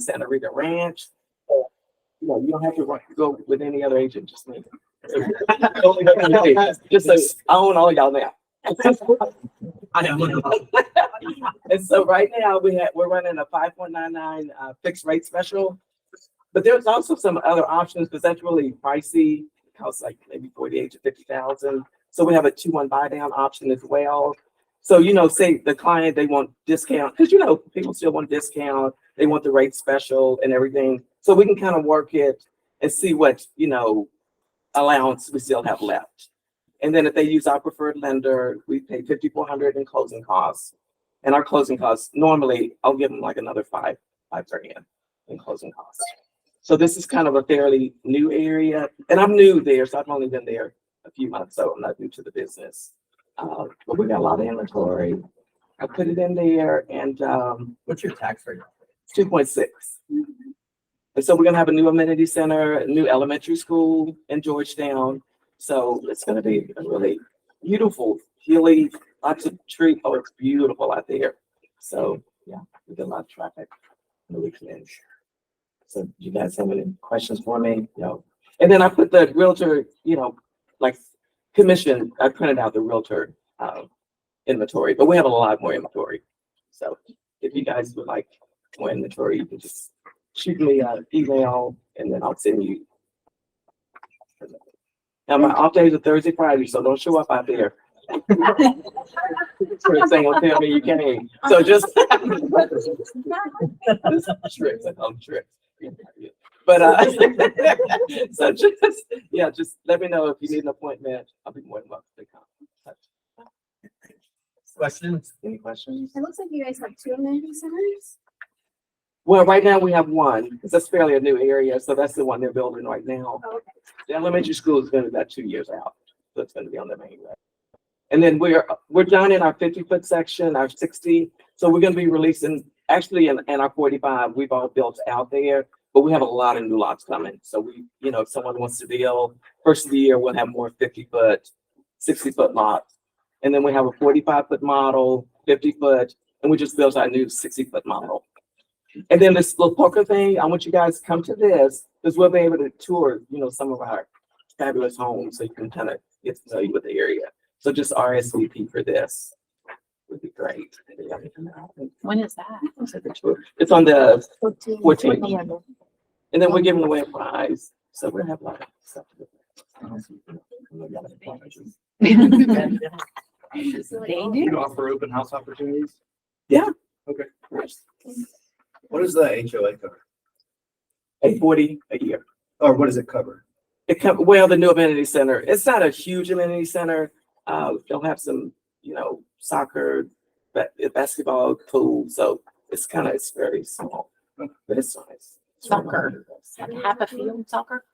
Santa Rita Ranch. You don't have to go with any other agent, just me. Just so I own all y'all now. I am. And so right now we're running a 5.99 fixed rate special, but there's also some other options because that's really pricey. It costs like maybe 48 to 50,000. So we have a 2-1 buy down option as well. So say the client they want discount because people still want discount. They want the rate special and everything. So we can kind of work it and see what allowance we still have left. And then if they use our preferred lender, we pay $5,400 in closing costs. And our closing costs, normally I'll give them like another five grand in closing costs. So this is kind of a fairly new area. And I'm new there, so I've only been there a few months, so I'm not new to the business. But we got a lot of inventory. I put it in there and What's your tax rate? 2.6. And so we're gonna have a new amenity center, a new elementary school in Georgetown. So it's gonna be a really beautiful, hilly, lots of tree. Oh, it's beautiful out there. So yeah, we get a lot of traffic on the weekends. So do you guys have any questions for me? No. And then I put the realtor, like commission, I printed out the realtor inventory, but we have a lot more inventory. So if you guys would like more inventory, you can just shoot me an email and then I'll send you. Now my off days are Thursday, Friday, so don't show up out there. Tricks ain't gonna tell me you can't. So just tricks, I'm tricks. But so just let me know if you need an appointment. I'll be more than welcome to come. Questions? Any questions? It looks like you guys have 2 amenity centers. Well, right now we have one because that's fairly a new area, so that's the one they're building right now. Oh, okay. The elementary school is going to be about 2 years out, so it's going to be on the main road. And then we're done in our 50-foot section, our 60. So we're going to be releasing actually in our 45. We've all built out there, but we have a lot of new lots coming. So if someone wants to build, first of the year we'll have more 50-foot, 60-foot lots, and then we have a 45-foot model, 50-foot, and we just built our new 60-foot model. And then this little poker thing, I want you guys to come to this because we'll be able to tour, some of our fabulous homes so you can kind of get to know you with the area. So just RSVP for this would be great. When is that? It's on the 14th. 14th. And then we're giving away a prize. So we'll have a lot of stuff to do. You offer open house opportunities? Yeah. Okay. What does the HOA cover? $840 a year. Or what does it cover? Well, the new amenity center, it's not a huge amenity center. They'll have some, soccer, basketball, pool. So it's very small, but it's nice. Soccer. Half a field soccer?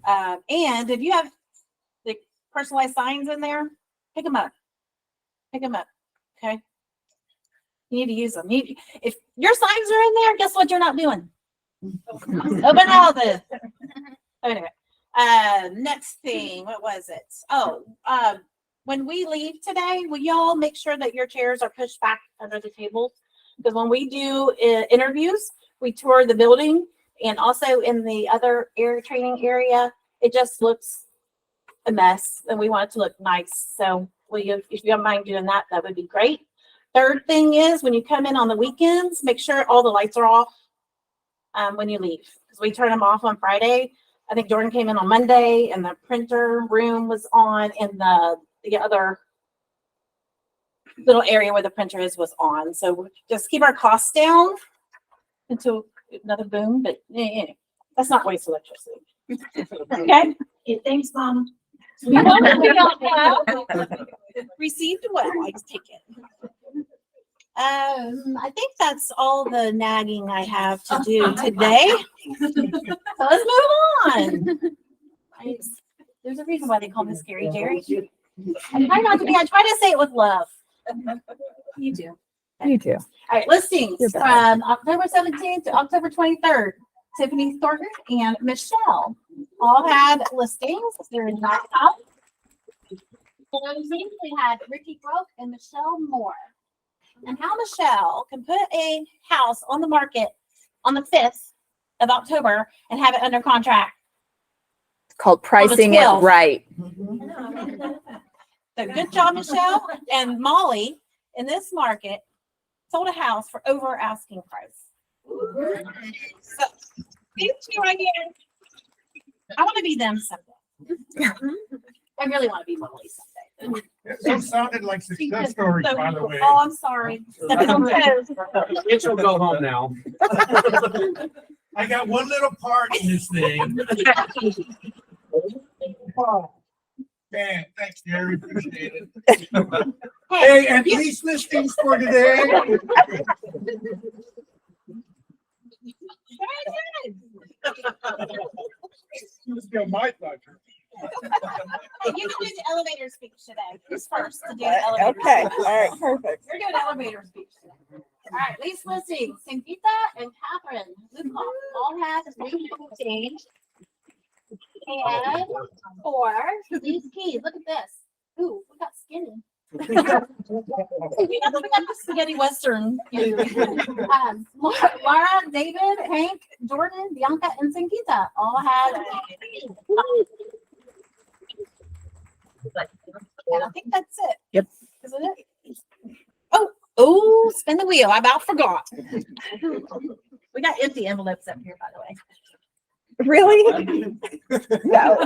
And if you have the personalized signs in there, pick them up. Pick them up. Okay. You need to use them. If your signs are in there, guess what you're not doing? Open houses. Anyway, next thing, what was it? Oh, when we leave today, will y'all make sure that your chairs are pushed back under the tables? Because when we do interviews, we tour the building, and also in the other training area, it just looks a mess, and we want it to look nice. So if you don't mind doing that, that would be great. Third thing is, when you come in on the weekends, make sure all the lights are off when you leave, because we turn them off on Friday. I think Jordan came in on Monday, and the printer room was on, and the other little area where the printer was on. So just keep our costs down until another boom, but that's not waste electricity. Okay. Thanks, Mom. Received what? I take it. I think that's all the nagging I have to do today. So let's move on. There's a reason why they call me Scary Jerry. I try not to be. I try to say it with love. You do. You do. All right, listings from October 17th to October 23rd. Tiffany Thornton and Michelle all had listings. They're in Knockout. We had Ricky Broke and Michelle Moore. And how Michelle can put a house on the market on the 5th of October and have it under contract. It's called pricing it 12th. right. So good job, Michelle. And Molly in this market sold a house for over asking price. So these two right here, I want to be them someday. I really want to be Molly someday. It sounded like success stories, by the way. Oh, I'm sorry. Stepping on toes. It will go home now. I got one little part in this thing. Man, thanks, Gary. Appreciate it. Hey, and these listings for today. Let's go, my pleasure. You can do the elevator speech today. Who's first to do the elevator Okay. speech? All right. Perfect. You're doing elevator speech today. All right, lease listings. Sangita and Catherine Lukoff all had change. And for these keys, look at this. Ooh, we got skinny. We got the spaghetti western. Laura, David, Hank, Jordan, Bianca, and Sangita all had. And I think that's it. Yep. Isn't it? Oh, spin the wheel. I about forgot. We got empty envelopes up here, by the way. Really? No.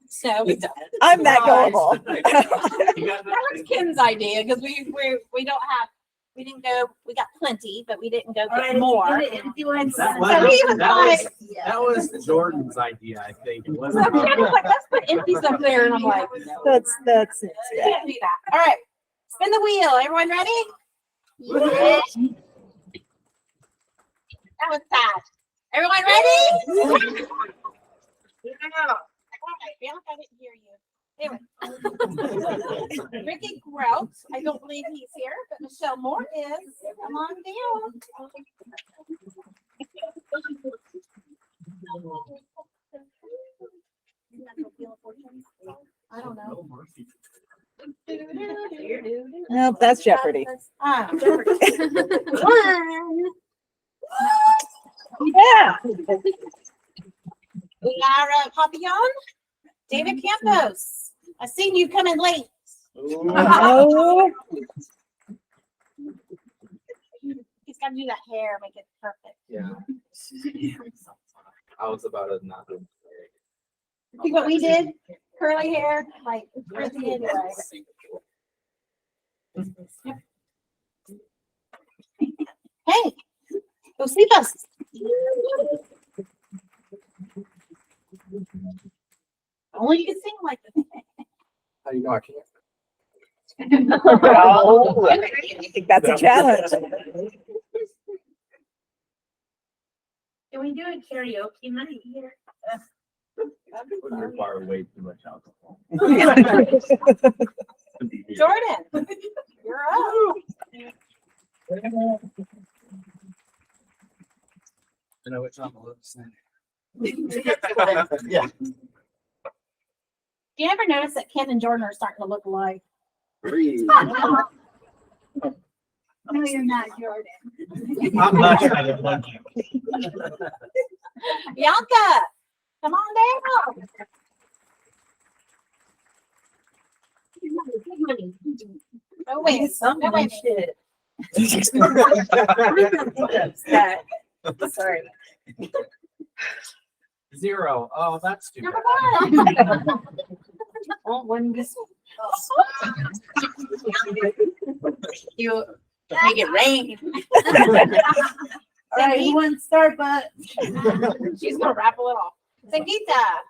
So we don't. I'm that gullible. That was Kim's idea because we didn't go. We got plenty, but we didn't go get more. That was Jordan's idea, I think. It So wasn't. I was like, let's put empties up there, and I'm like, That's it. we can't do that. All right, spin the wheel. Everyone ready? Yeah. That was fast. Everyone ready? Yeah. Bianca, I didn't hear you. Anyway, Ricky Grout, I don't believe he's here, but Michelle Moore is. Come on down. I don't know. Nope, that's Jeopardy. Jeopardy. One. Yeah. Lara Papillon, David Campos. I seen you coming late. Oh. He's got to do that hair, make it perfect. Yeah. I was about to not. See what we did? Curly hair, like frizzy anyway. Hey, go sleep us. Only you can sing like this. How you know I can't? Oh, I think that's a challenge. Can we do a karaoke night here? Would require way too much alcohol. Jordan, you're up. I know it's on the left side. Yeah. Do you ever notice that Ken and Jordan are starting to look alike? Breathe. No, you're not, Jordan. I'm not trying to plug you. Bianca, come on down. Oh, wait. Oh, wait. Sorry. 0. Oh, that's too Number bad. 1. Oh, one this. You make it rain. All right, who wants Starbucks? She's gonna raffle it off. Sangeeta.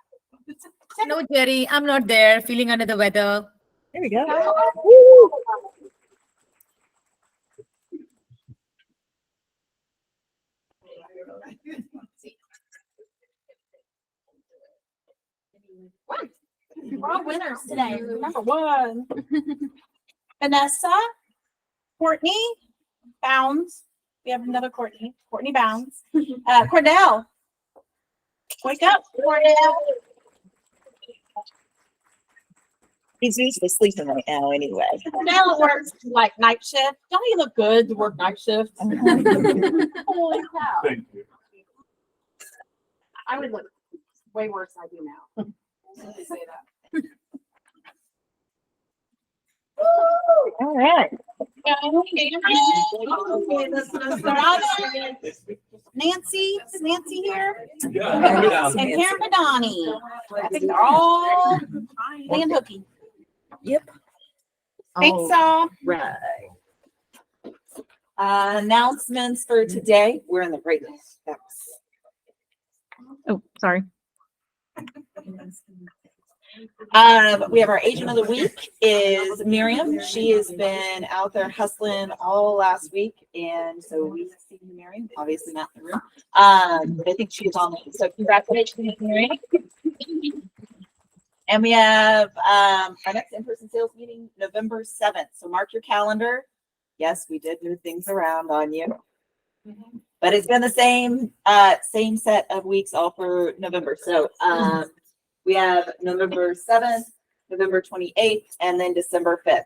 No, Jerry, I'm not there. Feeling under the weather. There we go. We're all winners today. Number 1. Vanessa, Courtney, Bounds. We have another Courtney. Courtney Bounds. Cordell. Wake up, Cordell. He's usually sleeping right now anyway. Cordell works like night shift. Don't you look good to work night shift? Holy cow. Thank you. I would look way worse than I do now. They say that. All right. Nancy, is Nancy here? Yeah. And Karen Badani. I think they're all playing hooky. Yep. Thanks, all. Right. Announcements for today. We're in the break. Oh, sorry. We have our agent of the week is Miriam. She has been out there hustling all last week, and so we see Miriam, obviously not in the room. But I think she's on it. So congratulations, Miriam. And we have our next in-person sales meeting November 7th. So mark your calendar. Yes, we did move things around on you. But it's been the same set of weeks all for November. So we have November 7th, November 28th, and then December 5th.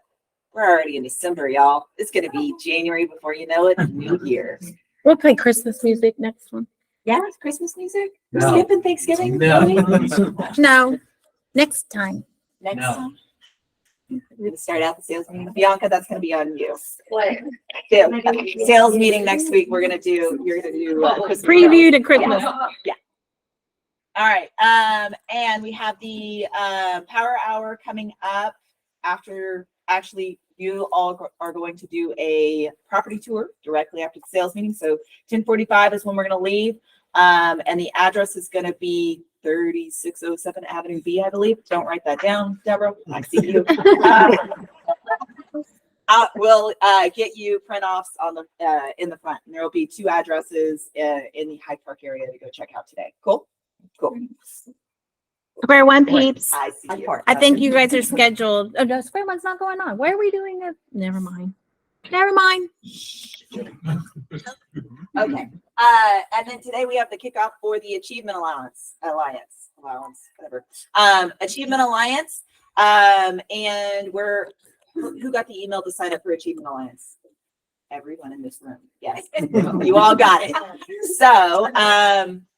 We're already in December, y'all. It's going to be January before you know it. New Year. We'll play Christmas music next one. Yeah, it's Christmas music. We're No. skipping Thanksgiving. No. Really? No, next time. Next No. time. We're going to start out the sales meeting. Bianca, that's going to be on you. What? Sales meeting next week. You're going to do Christmas Preview to Christmas. All right. And we have the power hour coming up after you all are going to do a property tour directly after the sales meeting. So 10:45 is when we're going to leave. And the address is going to be 3607 Avenue B, I believe. Don't write that down, Deborah. I see you. We'll get you print offs on the in the front. And there will be 2 addresses in the Hyde Park area to go check out today. Cool. Square One peeps. I see you. I think you guys are scheduled. Oh, no, Square One's not going on. Why are we doing it? Never mind. Okay. And then today we have the kickoff for the Achievement Alliance, whatever. Achievement Alliance. And who got the email to sign up for Achievement Alliance? Everyone in this room. Yes. You all got it. So,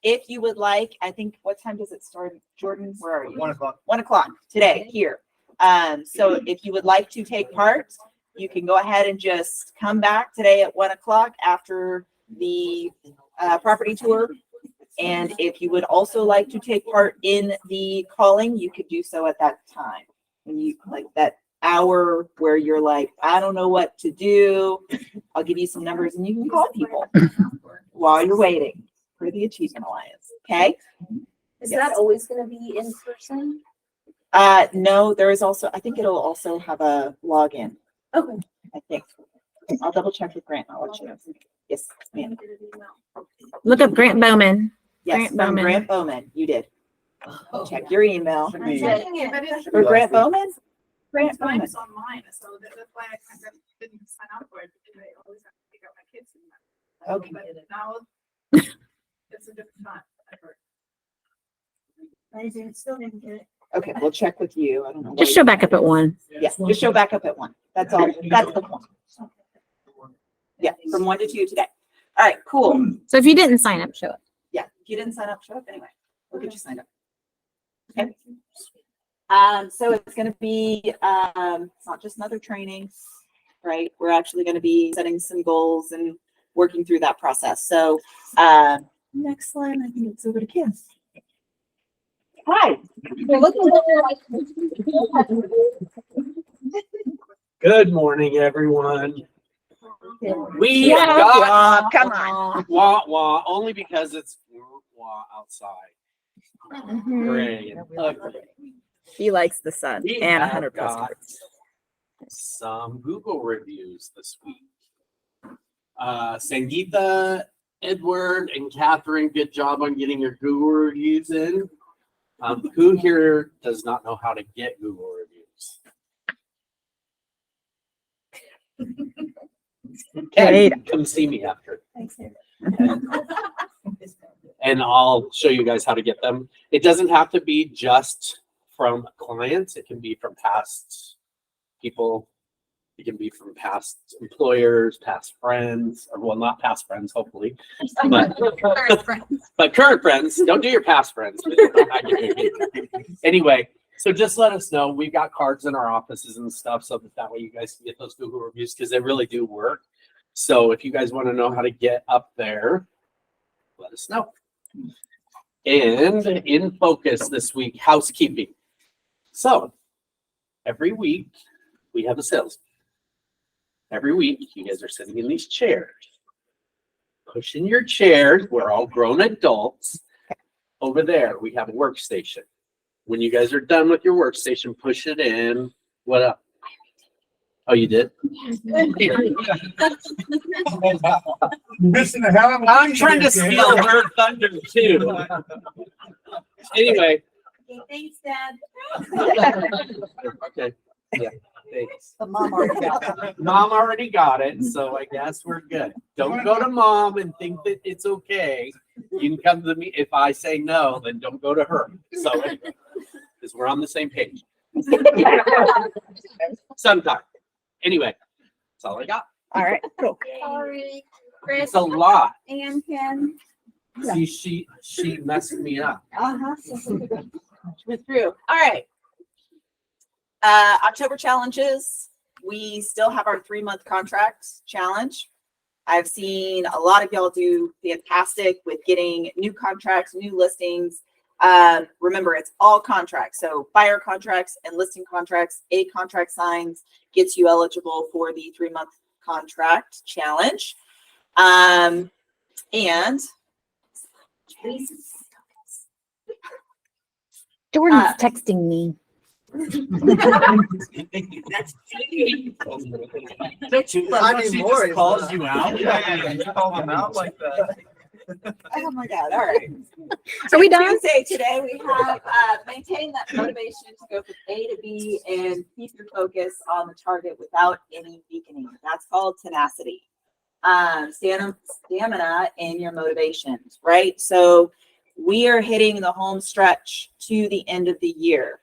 if you would like, I think, what time does it start? Jordan, where are you? 1 o'clock. 1 o'clock today here. So if you would like to take part, you can go ahead and just come back today at 1 o'clock after the property tour. And if you would also like to take part in the calling, you could do so at that time. When you like that hour where you're like, I don't know what to do. I'll give you some numbers and you can call people while you're waiting for the Achievement Alliance. Okay. Is Yes. that always gonna be in person? No, there is also, I think it'll also have a login. Okay. I think. I'll double check with Grant. I'll let you know. Yes, ma'am. Look up Grant Bowman. Yes, Grant from Bowman. Grant Bowman. You did. Check your email. Should be- Checking it. For Grant Bowman? Grant Bowman. Mine's online, so that's why I kind of didn't sign up for it, because I always have to pick up my kids. Okay. But now, it's a different time. I've heard. I still didn't get it. Okay, we'll check with you. I don't know. Just why show you- back up at 1. Yeah, just show back up at 1. That's all. That's the point. Yeah, from 1 to 2 today. All right, cool. So if you didn't sign up, show it. Yeah, if you didn't sign up, show up anyway. We'll get you signed up. Okay. So it's gonna be, it's not just another training, right? We're actually gonna be setting some goals and working through that process. So, next slide, I think it's over to Kim. Hi. You're looking Good morning, everyone. We Yeah, got come on. wah wah only because it's wah outside. Gray and ugly. He likes the sun We and have 100 plus. got some Google reviews this week. Sangeeta, Edward, and Catherine, good job on getting your Google reviews in. Who here does not know how to get Google reviews? Okay, come see me after. Thanks, David. And I'll show you guys how to get them. It doesn't have to be just from clients. It can be from past people. It can be from past employers, past friends, or well, not past friends, hopefully. But, but current friends. Don't do your past friends. Anyway, so just let us know. We've got cards in our offices and stuff, so that way you guys can get those Google reviews because they really do work. So if you guys want to know how to get up there, let us know. And in focus this week, housekeeping. So every week we have a sales. Every week you guys are sitting in these chairs. Push in your chairs. We're all grown adults. Over there we have a workstation. When you guys are done with your workstation, push it in. What up? Oh, you did? Missing the hell of a. I'm trying to steal her thunder too. Anyway. Okay, thanks, Dad. Okay. Yeah. Thanks. The mom already got it. Mom already got it, so I guess we're good. Don't go to mom and think that it's okay. You can come to me. If I say no, then don't go to her. So, because we're on the same page. Sometime. Anyway, that's all I got. All right, cool. Sorry, Chris It's a lot. and Ken. See, she messed me up. Uh-huh. We're through. All right. October challenges. We still have our 3-month contract challenge. I've seen a lot of y'all do fantastic with getting new contracts, new listings. Remember, it's all contracts. So buyer contracts and listing contracts, a contract signs gets you eligible for the 3-month contract challenge. And Jordan's texting me. Calls you out. Yeah, you call them out like that. oh my God. All right. Are we done? Tuesday today, we have maintain that motivation to go from A to B and keep your focus on the target without any weakening. That's called tenacity. Stamina in your motivations, right? So we are hitting the home stretch to the end of the year.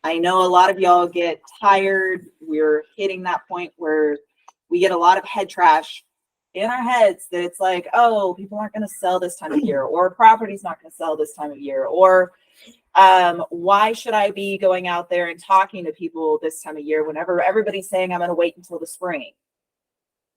I know a lot of y'all get tired. We're hitting that point where we get a lot of head trash in our heads that it's like, oh, people aren't going to sell this time of year, or property's not going to sell this time of year, or why should I be going out there and talking to people this time of year whenever everybody's saying I'm going to wait until the spring?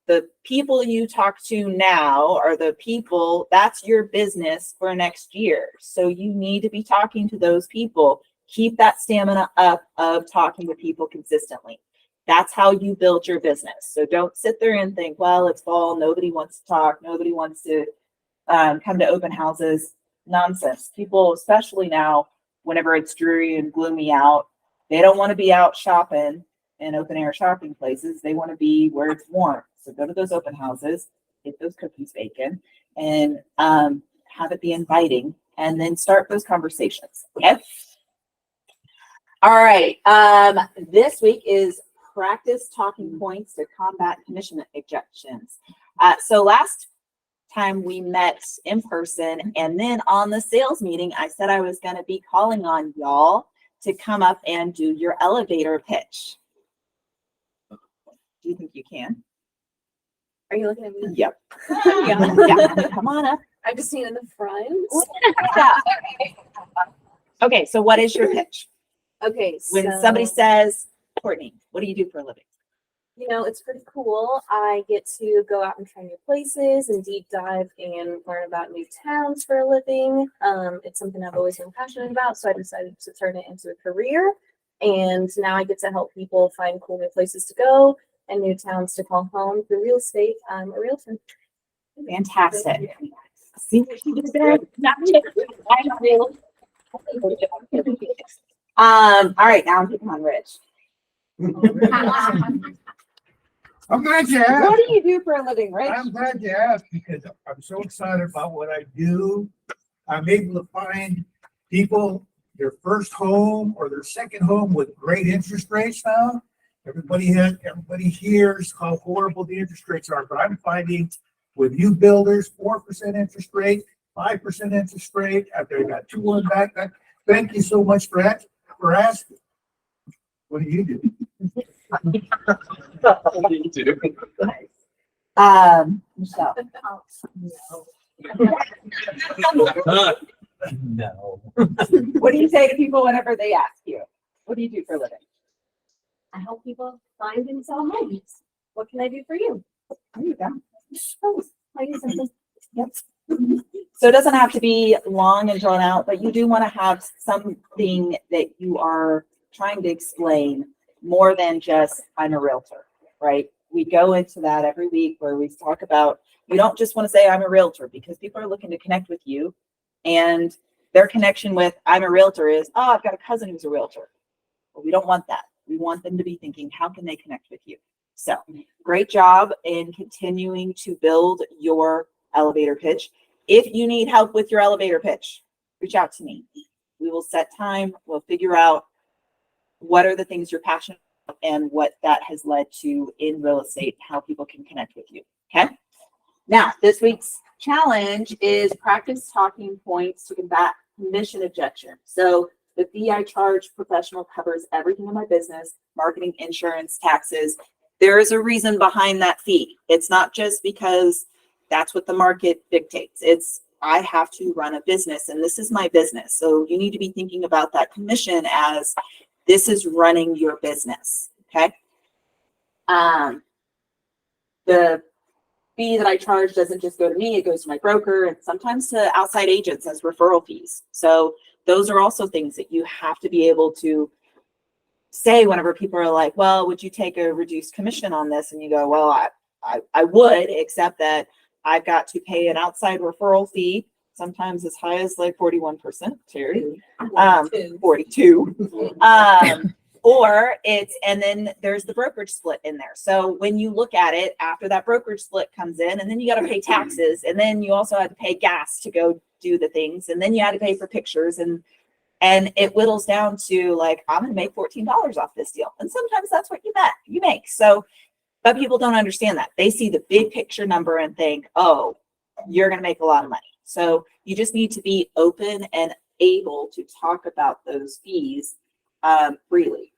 The people you talk to now are the people, that's your business for next year. So you need to be talking to those people. Keep that stamina up of talking to people consistently. That's how you build your business. So don't sit there and think, well, it's fall. Nobody wants to talk. Nobody wants to come to open houses. Nonsense. People, especially now, whenever it's dreary and gloomy out, they don't want to be out shopping in open air shopping places. They want to be where it's warm. So go to those open houses, get those cookies baking, and have it be inviting. and then start those conversations. Okay. All right. This week is practice talking points to combat commission objections. So last time we met in person, and then on the sales meeting, I said I was going to be calling on y'all to come up and do your elevator pitch. Do you think you can? Are you looking at me? Yep. Yeah. Come on up. I'm just seeing in the front. Yeah. Okay, so what is your pitch? Okay, When so, somebody says, Courtney, what do you do for a living? you know, it's pretty cool. I get to go out and try new places and deep dive and learn about new towns for a living. It's something I've always been passionate about, so I decided to turn it into a career. And now I get to help people find cool new places to go and new towns to call home through real estate. I'm a realtor. Fantastic. See what she just said? I'm real. All right, now I'm picking on Rich. I'm glad you asked. What do you do for a living, Rich? I'm glad you asked because I'm so excited about what I do. I'm able to find people their first home or their second home with great interest rates now. Everybody hears how horrible the interest rates are, but I'm finding with new builders, 4% interest rate, 5% interest rate, after they got 2-1 back. Thank you so much for asking. What do you do? Michelle. No. What do you say to people whenever they ask you? What do you do for a living? I help people find and sell homes. What can I do for you? There you go. Oh, plain and simple. Yep. So it doesn't have to be long and drawn out, but you do want to have something that you are trying to explain more than just I'm a realtor, right? We go into that every week where we talk about, you don't just want to say I'm a realtor because people are looking to connect with you, and their connection with I'm a realtor is, oh, I've got a cousin who's a realtor. But we don't want that. We want them to be thinking, how can they connect with you? So great job in continuing to build your elevator pitch. If you need help with your elevator pitch, reach out to me. We will set time. We'll figure out what are the things you're passionate about and what that has led to in real estate, how people can connect with you. Okay. Now, this week's challenge is practice talking points to combat commission objection. So the fee I charge professional covers everything in my business, marketing, insurance, taxes. There is a reason behind that fee. It's not just because that's what the market dictates. It's I have to run a business and this is my business. So you need to be thinking about that commission as this is running your business. Okay. The fee that I charge doesn't just go to me, it goes to my broker and sometimes to outside agents as referral fees. So those are also things that you have to be able to say whenever people are like, well, would you take a reduced commission on this? And you go, well, I would, except that I've got to pay an outside referral fee, sometimes as high as like 41%, Terry, 42. Or and then there's the brokerage split in there. So when you look at it, after that brokerage split comes in, and then you got to pay taxes, and then you also had to pay gas to go do the things, and then you had to pay for pictures, and it whittles down to like, I'm going to make $14 off this deal. And sometimes that's what you make. So, but people don't understand that. They see the big picture number and think, oh, you're going to make a lot of money. So you just need to be open and able to talk about those fees freely.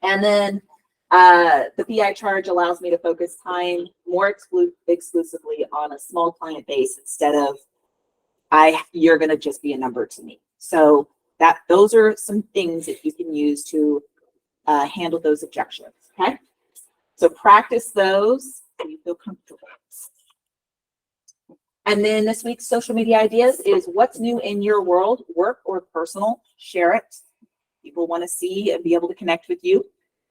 And then the fee I charge allows me to focus time more exclusively on a small client base instead of you're going to just be a number to me. So those are some things that you can use to handle those objections. Okay. So practice those so you feel comfortable. And then this week's social media ideas is what's new in your world, work or personal. Share it. People want to see and be able to connect with you.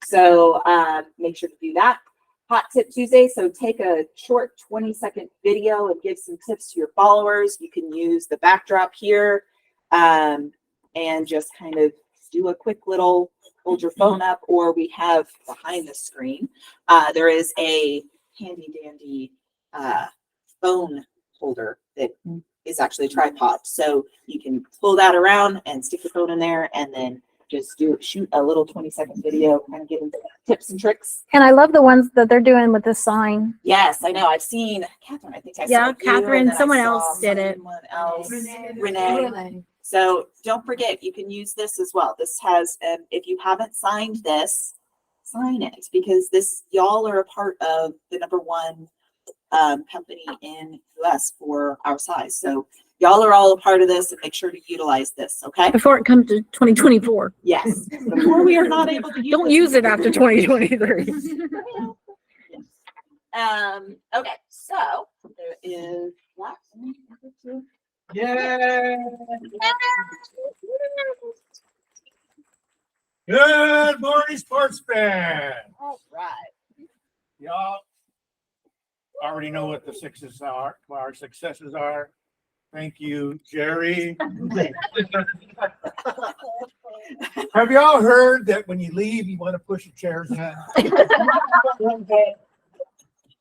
So make sure to do that. Hot Tip Tuesday. So take a short 20-second video and give some tips to your followers. You can use the backdrop here and just kind of do a quick little hold your phone up, or we have behind the screen, there is a handy dandy phone holder that is actually a tripod. So you can pull that around and stick your phone in there and then just shoot a little 20-second video, kind of giving tips and tricks. And I love the ones that they're doing with the sign. Yes, I know. I've seen Catherine. I think I Yeah, saw you, Catherine, and then I someone saw else did it. someone else, Renee. So don't forget, you can use this as well. This has, if you haven't signed this, sign it, because y'all are a part of the #1 company in US for our size. So y'all are all a part of this, and make sure to utilize this. Okay. Before it comes to 2024. Yes. Before we are not able to use Don't this. use it after 2023. Okay. So there is that. Yay! Good morning, sportsman. All right. Y'all already know what the successes are. Our successes are. Thank you, Jerry. Have y'all heard that when you leave, you want to push the chairs in?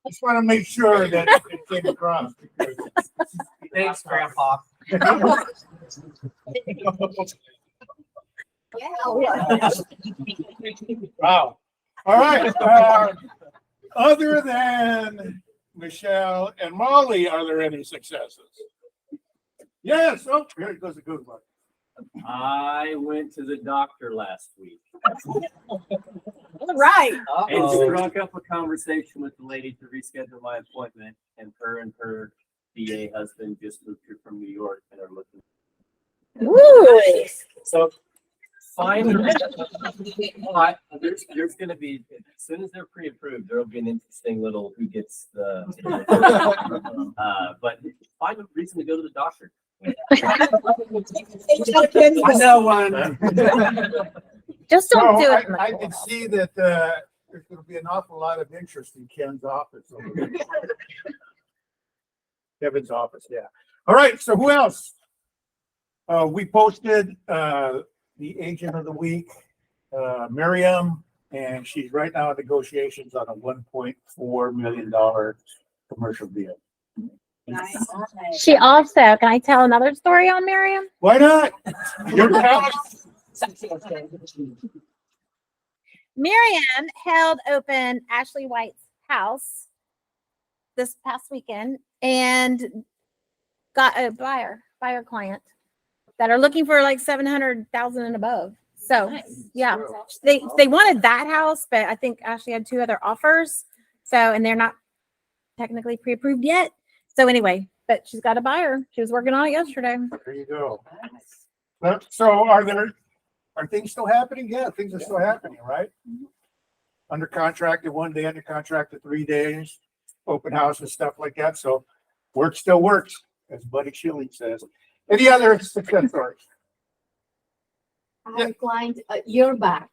Just want to make sure that it came across. Because Thanks, Grandpa. Wow. All right. Other than Michelle and Molly, are there any successes? Yes. Oh, here goes a good one. I went to the doctor last week All right. and struck up a conversation with the lady to reschedule my appointment, and her VA husband just moved here from New York and are looking. Woo! So finally, there's going to be, as soon as they're pre-approved, there will be an interesting little who gets the. But find a reason to go to the doctor. I know one. Just don't No, do it. I can see that there's going to be an awful lot of interest in Ken's office. Kevin's office, yeah. All right, so who else? We posted the agent of the week, Miriam, and she's right now in negotiations on a $1.4 million commercial deal. She also, can I tell another story on Miriam? Why not? You're telling. Miriam held open Ashley White's house this past weekend and got a buyer client that are looking for like 700,000 and above. So yeah, they wanted that house, but I think Ashley had 2 other offers. So, and they're not technically pre-approved yet. So anyway, but she's got a buyer. She was working on it yesterday. There you go. So are things still happening? Yeah, things are still happening, right? Under contract in 1 day, under contract in 3 days, open house and stuff like that. So work still works, as Buddy Schilling says. Any other success stories? I had a client a year back.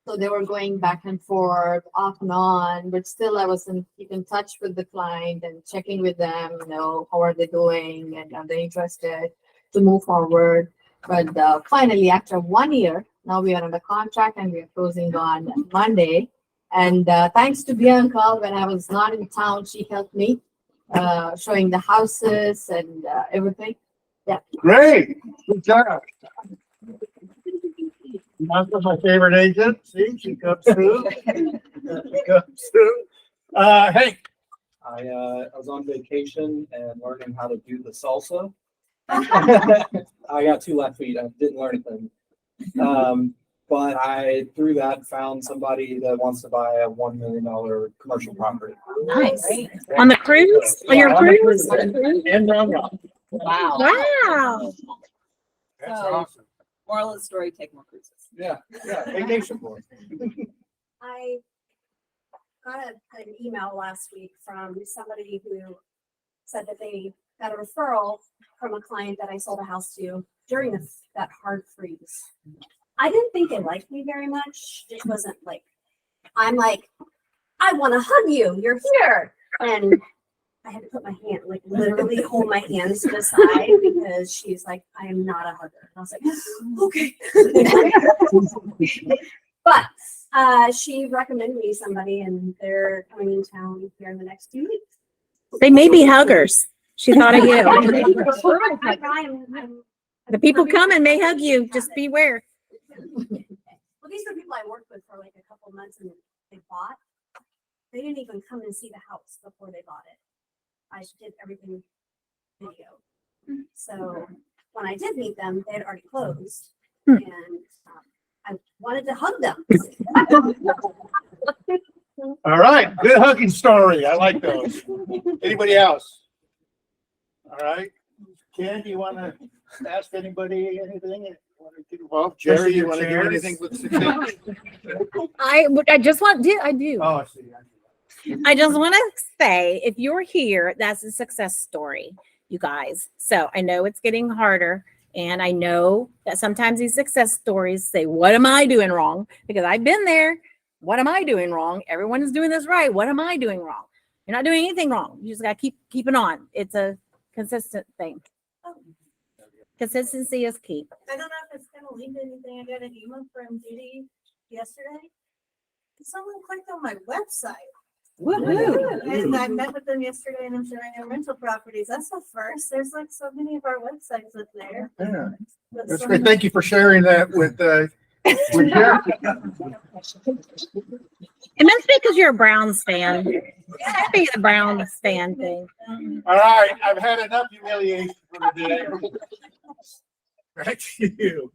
So they were going back and forth, off and on, but still I was keep in touch with the client and checking with them, how are they doing and are they interested to move forward. But finally, after 1 year, now we are under contract and we are closing on Monday. And thanks to Bianca, when I was not in town, she helped me showing the houses and everything. Yeah. Great, good job. That's my favorite agent. See, she comes through. She comes through. Hank. I was on vacation and learning how to do the salsa. I got 2 left feet. I didn't learn anything. But I, through that, found somebody that wants to buy a $1 million commercial property. Nice. On the cruise? On your cruise? And Round Rock. Wow. Wow. That's So- awesome. Moral of the story: take more cruises. Yeah. Vacation board. I got an email last week from somebody who said that they got a referral from a client that I sold a house to during that hard freeze. I didn't think they liked me very much. It wasn't like, I'm like, I want to hug you. You're here. And I had to put my hand, like literally hold my hands to the side because she's like, I am not a hugger. And I was like, okay. But she recommended me somebody and they're coming in town here in the next 2 weeks. They may be huggers. She thought of you. Hi, Brian. The people coming may hug you. Just beware. Well, these are people I worked with for like a couple months and they bought. They didn't even come and see the house before they bought it. I did everything video. So when I did meet them, they had already closed and I wanted to hug them. All right, good hugging story. I like those. Anybody else? All right. Ken, do you want to ask anybody anything? Want to get involved? Jerry, you want to do anything with success? I just want to, I do. Oh, I see. I just want to say, if you're here, that's a success story, you guys. So I know it's getting harder. And I know that sometimes these success stories say, what am I doing wrong? Because I've been there. What am I doing wrong? Everyone is doing this right. What am I doing wrong? You're not doing anything wrong. You just got to keep it on. It's a consistent thing. Consistency is key. I don't know if it's gonna lead to anything. I got an email from Judy yesterday. Someone clicked on my website. Woohoo. And I met with them yesterday and I'm showing them rental properties. That's the first. There's like so many of our websites up there. Yeah, But that's some- great. Thank you for sharing that with Jerry. It must be because you're a Browns fan. It must be the Browns fan thing. All right, I've had enough humiliation for the day. Back to you.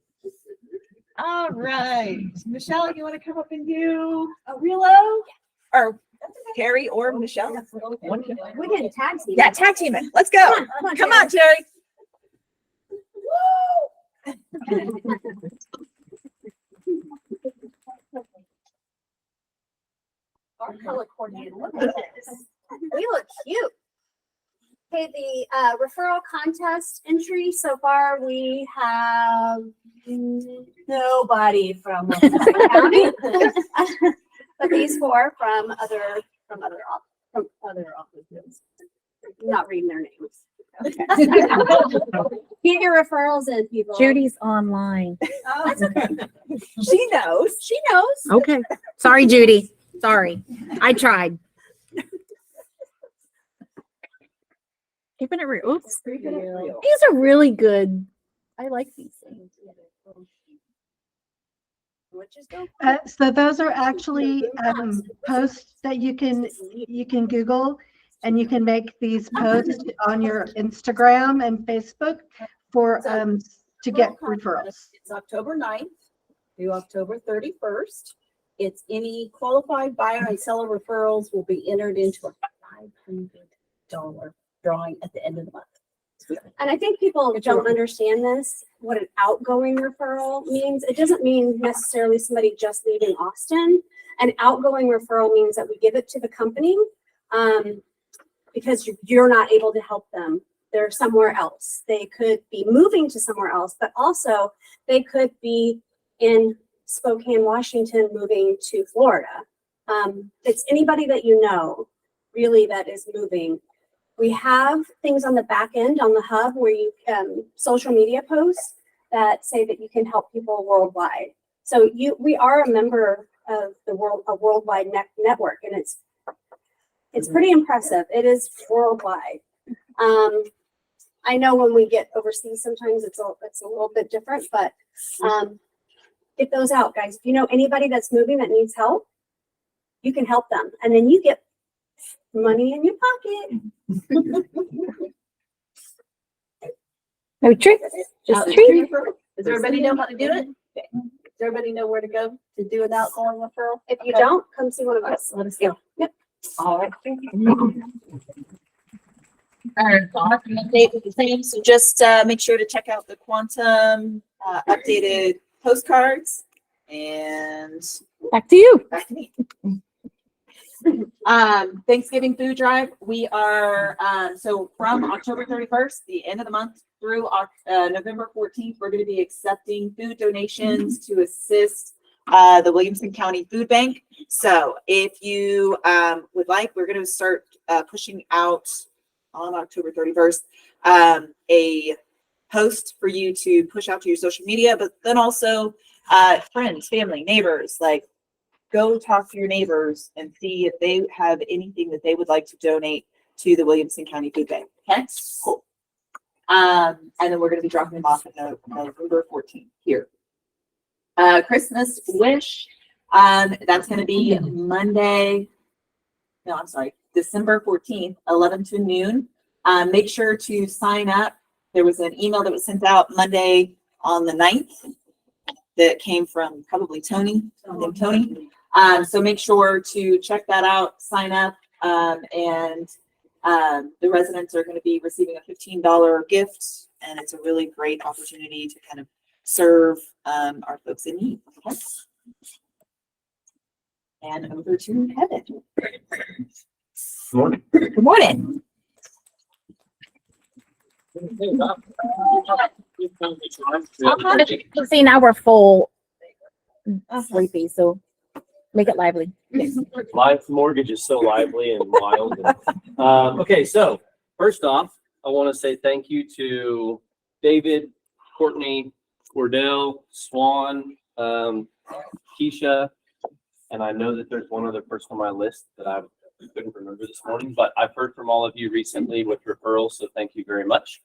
All right, Michelle, you want to come up and do a reload? Or Carrie or Michelle? One- We didn't tag team. Yeah, tag team it. Let's go. Come on, Terry. Our color coordinator. Look at this. We look cute. Okay, the referral contest entry so far, we have nobody from Wilson County. But these four from other offices. I'm not reading their names. Get your referrals in, people. Judy's online. Oh, that's okay. She knows. She knows. Okay. Sorry, Judy. Sorry. I tried. Keeping it real. Oops. These are really good. I like these things. So those are actually posts that you can Google, and you can make these posts on your Instagram and Facebook for to get referrals. It's October 9th through October 31st. It's any qualified buyer and seller referrals will be entered into a $500 drawing at the end of the month. And I think people don't understand this, what an outgoing referral means. It doesn't mean necessarily somebody just leaving Austin. An outgoing referral means that we give it to the company because you're not able to help them. They're somewhere else. They could be moving to somewhere else, but also they could be in Spokane, Washington, moving to Florida. It's anybody that you know really that is moving. We have things on the back end on the hub where you can social media posts that say that you can help people worldwide. So we are a member of a worldwide network, and it's pretty impressive. It is worldwide. I know when we get overseas, sometimes it's a little bit different, but get those out, guys. If you know anybody that's moving that needs help, you can help them, and then you get money in your pocket. No trick. Just treat. Does everybody know how to do it? Okay. Does everybody know where to go to do an outgoing referral? If you don't, come see one of us. Let us know. Yep. All right. Update with the same. So just make sure to check out the Quantum updated postcards, and Back to you. back to me. Thanksgiving food drive. We are so from October 31st, the end of the month, through November 14th, we're going to be accepting food donations to assist the Williamson County Food Bank. So if you would like, we're going to start pushing out on October 31st a post for you to push out to your social media, but then also friends, family, neighbors, like go talk to your neighbors and see if they have anything that they would like to donate to the Williamson County Food Bank. Okay, cool. And then we're gonna be dropping them off on November 14th here. Christmas wish, that's gonna be Monday. No, I'm sorry, December 14th, 11 to noon. Make sure to sign up. There was an email that was sent out Monday on the 9th that came from probably Tony. So make sure to check that out, sign up, and the residents are going to be receiving a $15 gift, and it's a really great opportunity to kind of serve our folks in need. Okay. And over to Heather. Morning. Good morning. See, now we're full. Sleepy, so make it lively. Life mortgage is so lively and wild. Okay, so first off, I want to say thank you to David, Courtney, Cordell, Swan, Keisha, and I know that there's one other person on my list that I couldn't remember this morning, but I've heard from all of you recently with referrals, so thank you very much.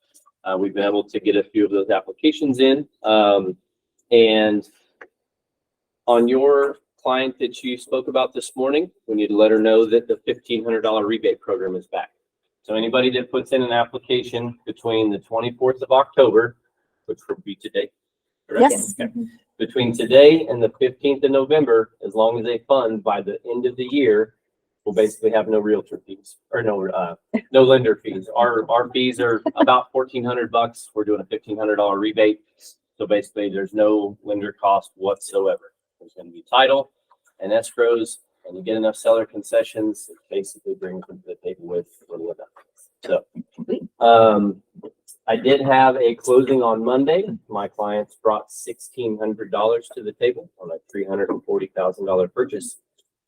We've been able to get a few of those applications in. And on your client that you spoke about this morning, we need to let her know that the $1,500 rebate program is back. So anybody that puts in an application between the 24th of October, which will be today, correct? Yes. Okay. Between today and the 15th of November, as long as they fund by the end of the year, we'll basically have no realtor fees or no lender fees. Our fees are about $1,400. We're doing a $1,500 rebate. So basically there's no lender cost whatsoever. There's going to be title and escrows, and you get enough seller concessions, it basically brings them to the table with little enough. So I did have a closing on Monday. My clients brought $1,600 to the table on a $340,000 purchase.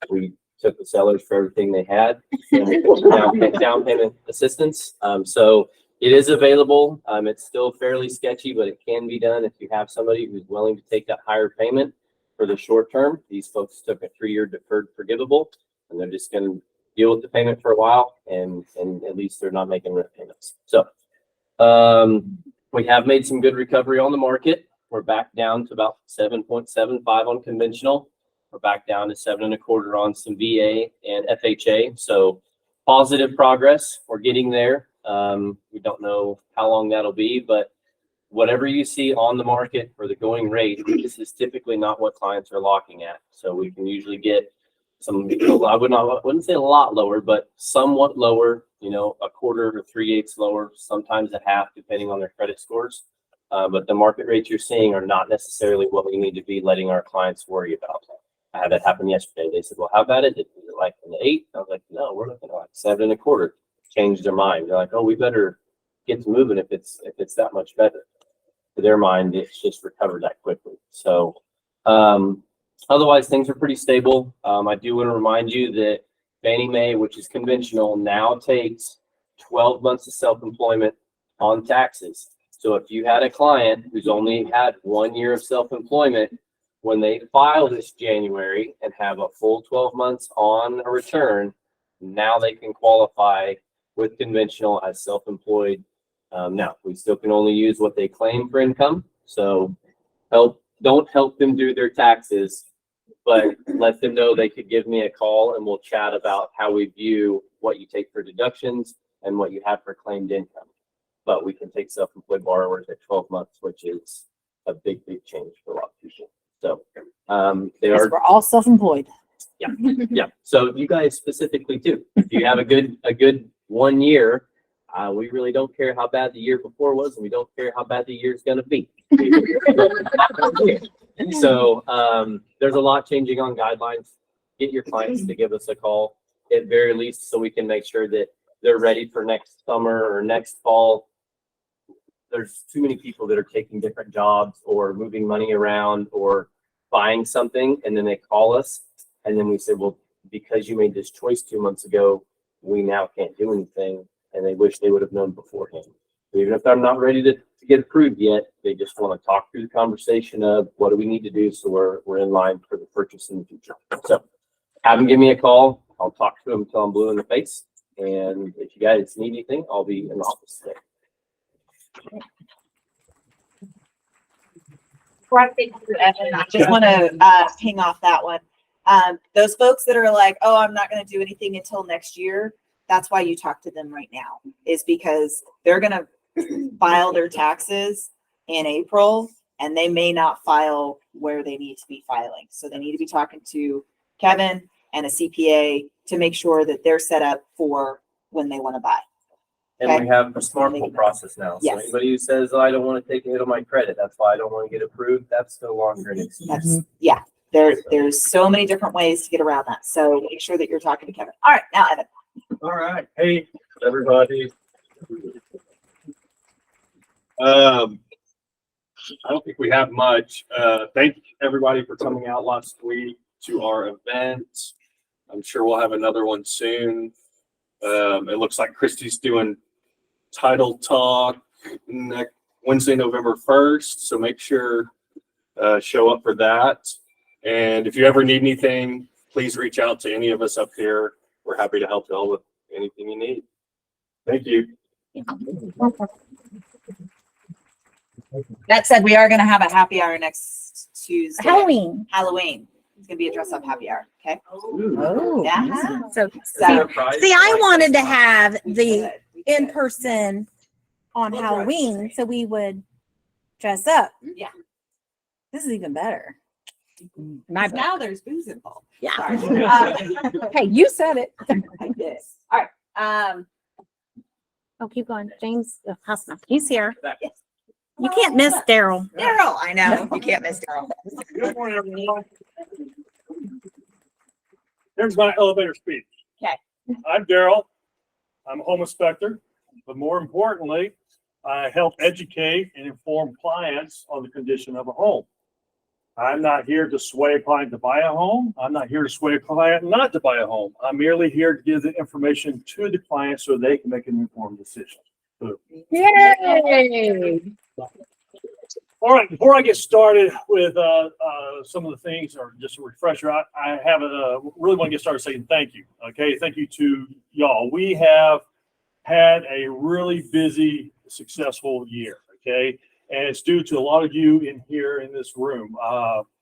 We took the sellers for everything they had, and down payment assistance. So it is available. It's still fairly sketchy, but it can be done if you have somebody who's willing to take that higher payment for the short term. These folks took a 3-year deferred forgivable, and they're just going to deal with the payment for a while, and at least they're not making rent payments. So we have made some good recovery on the market. We're back down to about 7.75 on conventional. We're back down to 7.25 on some VA and FHA. So positive progress. We're getting there. We don't know how long that'll be, but whatever you see on the market for the going rate, this is typically not what clients are locking at. So we can usually get some, I wouldn't say a lot lower, but somewhat lower, you know, a quarter to 3/8 lower, sometimes a half, depending on their credit scores. But the market rates you're seeing are not necessarily what we need to be letting our clients worry about. I had that happen yesterday. They said, well, how about it? Is it like an 8? I was like, no, we're looking at like 7.25. Changed their mind. They're like, oh, we better get to moving if it's that much better. To their mind, it's just recovered that quickly. So otherwise, things are pretty stable. I do want to remind you that Fannie Mae, which is conventional, now takes 12 months of self-employment on taxes. So if you had a client who's only had 1 year of self-employment, when they file this January and have a full 12 months on a return, now they can qualify with conventional as self-employed. Now, we still can only use what they claim for income. So don't help them do their taxes, but let them know they could give me a call and we'll chat about how we view what you take for deductions and what you have for claimed income. But we can take self-employed borrowers at 12 months, which is a big, big change for a lot of people. So We're all self-employed. Yeah, yeah. So you guys specifically too. If you have a good 1 year, we really don't care how bad the year before was, and we don't care how bad the year's going to be. So there's a lot changing on guidelines. Get your clients to give us a call at very least, so we can make sure that they're ready for next summer or next fall. There's too many people that are taking different jobs or moving money around or buying something, and then they call us, and then we say, well, because you made this choice 2 months ago, we now can't do anything. And they wish they would have known beforehand. So even if I'm not ready to get approved yet, they just want to talk through the conversation of what do we need to do so we're in line for the purchase in the future. So have them give me a call. I'll talk to them until I'm blue in the face, And if you guys need anything, I'll be in the office today. I just want to ping off that one. Those folks that are like, oh, I'm not going to do anything until next year. That's why you talk to them right now, is because they're going to file their taxes in April and they may not file where they need to be filing. So they need to be talking to Kevin and a CPA to make sure that they're set up for when they want to buy. And we have a smart pull process now. So Yes. anybody who says, oh, I don't want to take a hit on my credit, that's why I don't want to get approved, that's no longer an excuse. That's, yeah, there's so many different ways to get around that. So make sure that you're talking to Kevin. All right, now Evan. All right. Hey, everybody. I don't think we have much. Thank everybody for coming out last week to our event. I'm sure we'll have another one soon. It looks like Christy's doing Title Talk next Wednesday, November 1st. So make sure show up for that. And if you ever need anything, please reach out to any of us up here. We're happy to help you all with anything you need. Thank you. That said, we are going to have a happy hour next Tuesday. Halloween. Halloween. It's going to be a dress up happy hour. Okay. Oh. Yeah. So Surprise. see, I wanted to have the We in did. person on We'll dress. Halloween, so we would dress up. Yeah. This is even better. My bad. Now there's booze involved. Yeah. Sorry. Hey, you said it. I did. All right. Oh, keep going. James Hussman. He's here. Yes. You can't miss Daryl. Daryl, I know. You can't miss Daryl. Good morning, everyone. Here's my elevator speech. Okay. I'm Daryl. I'm a home inspector, but more importantly, I help educate and inform clients on the condition of a home. I'm not here to sway a client to buy a home. I'm not here to sway a client not to buy a home. I'm merely here to give the information to the client so they can make an informed decision. Yay! All right, before I get started with some of the things, or just a refresher, I have really want to get started saying thank you. Okay, thank you to y'all. We have had a really busy, successful year. Okay, and it's due to a lot of you in here in this room.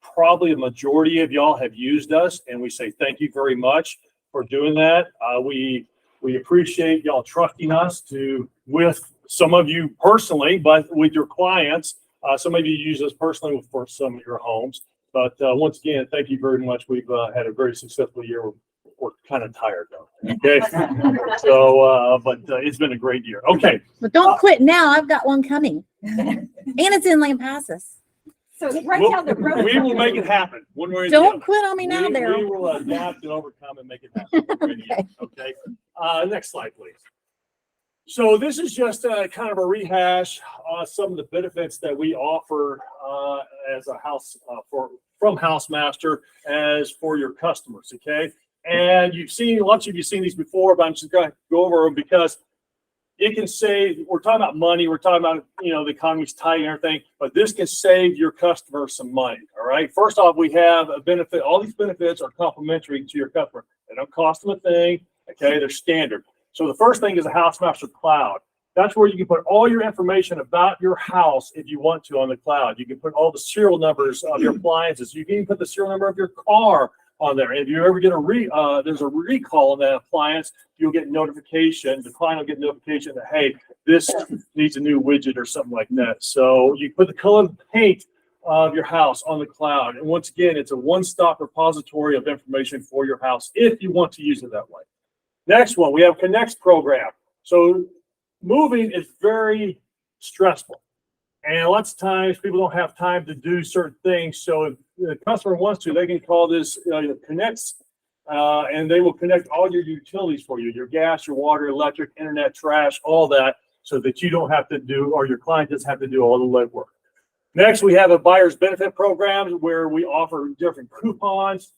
Probably a majority of y'all have used us, and we say thank you very much for doing that. We appreciate y'all trusting us with some of you personally, but with your clients. Some of you use us personally for some of your homes. But once again, thank you very much. We've had a very successful year. We're kind of tired though. Okay. So, but it's been a great year. Okay. But don't quit now. I've got one coming. And it's in Lampasas. So right down the road. We will make it happen. One way or the Don't other. quit on me now, We Daryl. will adapt and overcome and make it happen. Okay. Next slide, please. So this is just kind of a rehash some of the benefits that we offer as a house from Housemaster as for your customers. Okay. And lots of you seen these before, but I'm just going to go over them because it can save. We're talking about money. We're talking about, the economy's tight and everything, but this can save your customer some money. All right. First off, we have a benefit. All these benefits are complimentary to your customer. They don't cost them a thing. Okay. They're standard. So the first thing is a Housemaster Cloud. That's where you can put all your information about your house if you want to on the cloud. You can put all the serial numbers of your appliances. You can even put the serial number of your car on there. And if you ever get there's a recall on that appliance, you'll get notification. The client will get notification that, hey, this needs a new widget or something like that. So you put the color of the paint of your house on the cloud. And once again, it's a one-stop repository of information for your house if you want to use it that way. Next one, we have Connects program. So moving is very stressful. And lots of times people don't have time to do certain things. So if the customer wants to, they can call this Connects, and they will connect all your utilities for you, your gas, your water, electric, internet, trash, all that, so that you don't have to do, or your client doesn't have to do all the legwork. Next, we have a buyer's benefit program where we offer different coupons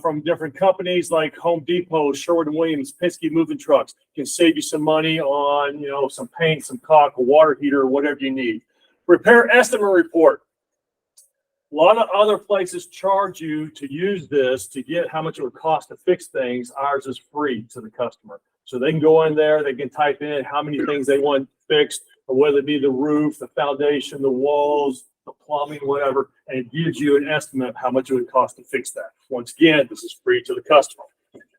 from different companies like Home Depot, Sherwin-Williams, Penske Moving Trucks. Can save you some money on, some paint, some caulk, a water heater, whatever you need. Repair estimate report. A lot of other places charge you to use this to get how much it would cost to fix things. Ours is free to the customer. So they can go in there, they can type in how many things they want fixed, or whether it be the roof, the foundation, the walls, the plumbing, whatever, and it gives you an estimate of how much it would cost to fix that. Once again, this is free to the customer.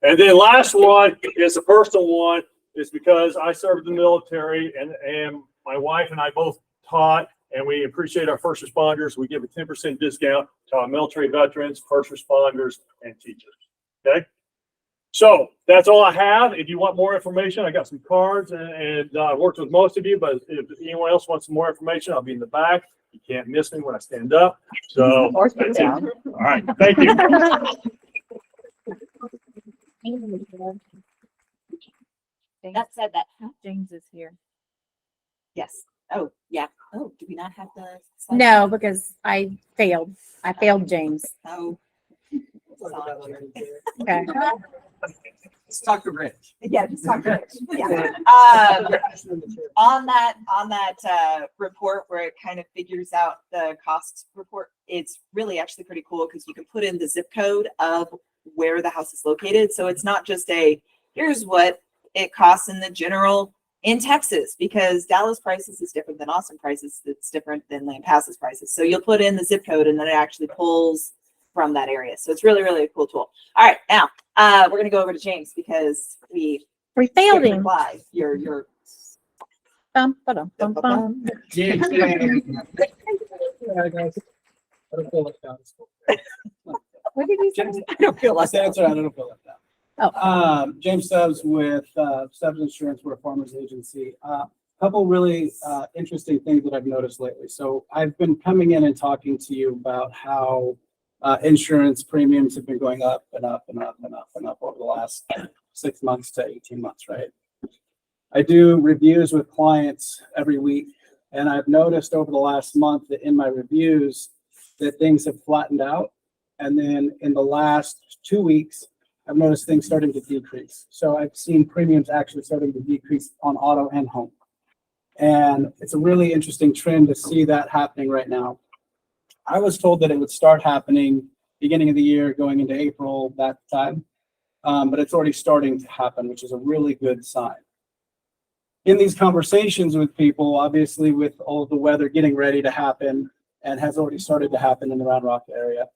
And then last one is a personal one. It's because I served in the military and my wife and I both taught, and we appreciate our first responders. We give a 10% discount to our military veterans, first responders, and teachers. Okay. So that's all I have. If you want more information, I got some cards and I worked with most of you, but if anyone else wants some more information, I'll be in the back. You can't miss me when I stand up. So that's it. All right. Thank you. That said that James is here. Yes. Oh, yeah. Oh, do we not have the? slide? No, because I failed. I failed James. Oh. Okay. Let's talk to Rich. Yeah, just talk to Rich. Yeah. On that report where it kind of figures out the cost report, it's really actually pretty cool because you can put in the zip code of where the house is located. So it's not just here's what it costs in the general in Texas, because Dallas prices is different than Austin prices. It's different than Lampasas prices. So you'll put in the zip code and then it actually pulls from that area. So it's really, really a cool tool. All right, now we're gonna go over to James because we failed skipped him. reply. Your Bum, ba-dum, bum, bum. James, What did he say? I don't feel like that's all right, I don't feel left out. James Stubbs with Stubbs Insurance, we're a farmers agency. Couple really interesting things that I've noticed lately. So I've been coming in and talking to you about how insurance premiums have been going up and up and up and up and up over the last 6 months to 18 months, right? I do reviews with clients every week, and I've noticed over the last month that in my reviews that things have flattened out. And then in the last 2 weeks, I've noticed things starting to decrease. So I've seen premiums actually starting to decrease on auto and home. And it's a really interesting trend to see that happening right now. I was told that it would start happening beginning of the year, going into April, that time. But it's already starting to happen, which is a really good sign. In these conversations with people, obviously with all of the weather getting ready to happen and has already started to happen in the Round Rock area,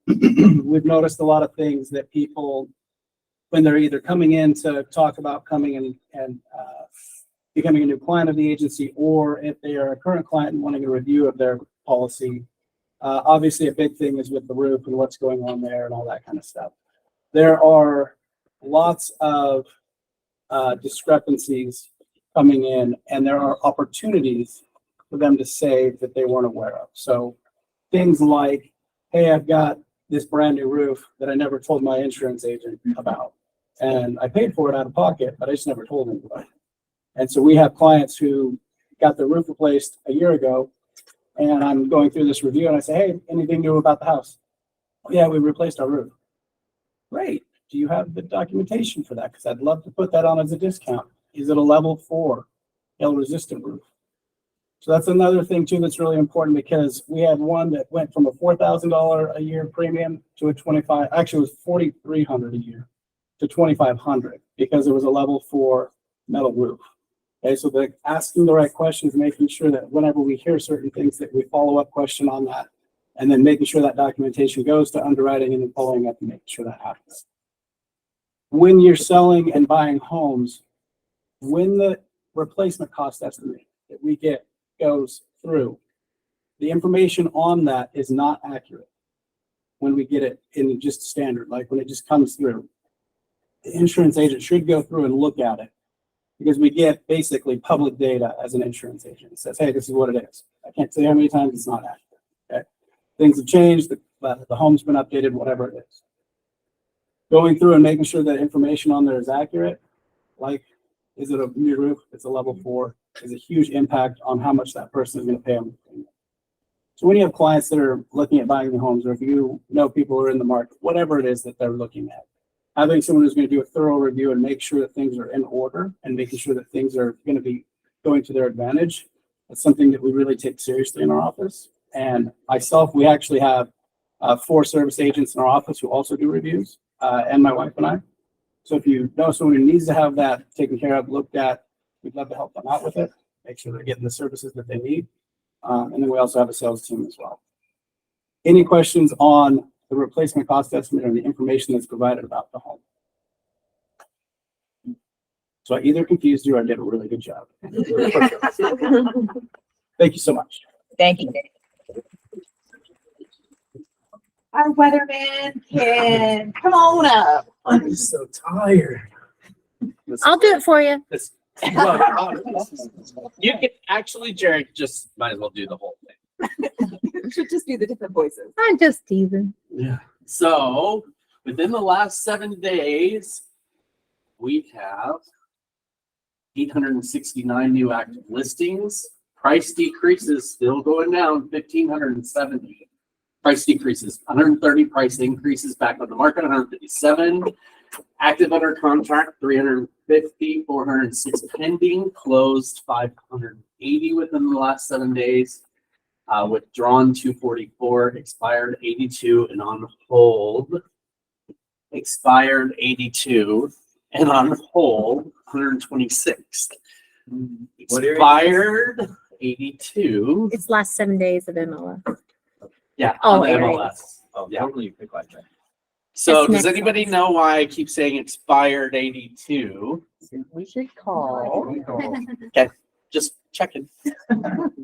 we've noticed a lot of things that people, when they're either coming in to talk about coming and becoming a new client of the agency, or if they are a current client and wanting a review of their policy, obviously a big thing is with the roof and what's going on there and all that kind of stuff. There are lots of discrepancies coming in, and there are opportunities for them to save that they weren't aware of. So things like, hey, I've got this brand new roof that I never told my insurance agent about. And I paid for it out of pocket, but I just never told anybody. And so we have clients who got their roof replaced a year ago, and I'm going through this review and I say, hey, anything new about the house? Oh, yeah, we replaced our roof. Great. Do you have the documentation for that? Because I'd love to put that on as a discount. Is it a level 4 hail resistant roof? So that's another thing too that's really important, because we had one that went from a $4,000 a year premium to a actually it was $4,300 a year to $2,500 because it was a level 4 metal roof. Okay, so the asking the right questions, making sure that whenever we hear certain things that we follow up question on that, and then making sure that documentation goes to underwriting and then following up and making sure that happens. When you're selling and buying homes, when the replacement cost estimate that we get goes through, the information on that is not accurate when we get it in just standard, like when it just comes through. The insurance agent should go through and look at it, because we get basically public data as an insurance agent. It says, hey, this is what it is. I can't tell you how many times it's not accurate. Okay, things have changed, the home's been updated, whatever it is. Going through and making sure that information on there is accurate, like, is it a new roof? It's a level 4, is a huge impact on how much that person is going to pay on the premium. So when you have clients that are looking at buying the homes, or if you know people who are in the market, whatever it is that they're looking at, having someone who's going to do a thorough review and make sure that things are in order and making sure that things are going to be going to their advantage, that's something that we really take seriously in our office. And myself, we actually have 4 service agents in our office who also do reviews, and my wife and I. So if you know someone who needs to have that taken care of, looked at, we'd love to help them out with it. Make sure they're getting the services that they need. And then we also have a sales team as well. Any questions on the replacement cost estimate or the information that's provided about the home? So I either confused you or I did a really good job. Thank you so much. Thank you. Our weatherman can come on up. I'm so tired. I'll do it for you. You can actually, Jerry, just might as well do the whole thing. Should just do the different voices. I'm just teasing. Yeah. So within the last 7 days, we have 869 new active listings. Price decreases still going down, 1,570. Price decreases, 130 price increases back on the market, 157. Active under contract, 350, 406 pending, closed 580 within the last 7 days. Withdrawn 244, expired 82, and on hold, expired 82, and on hold 126. Expired 82. It's last 7 days of MLS. Yeah, Oh, on the area. MLS. Oh, yeah. So It's does next anybody know why I keep saying expired 82? We should call. Okay, just checking.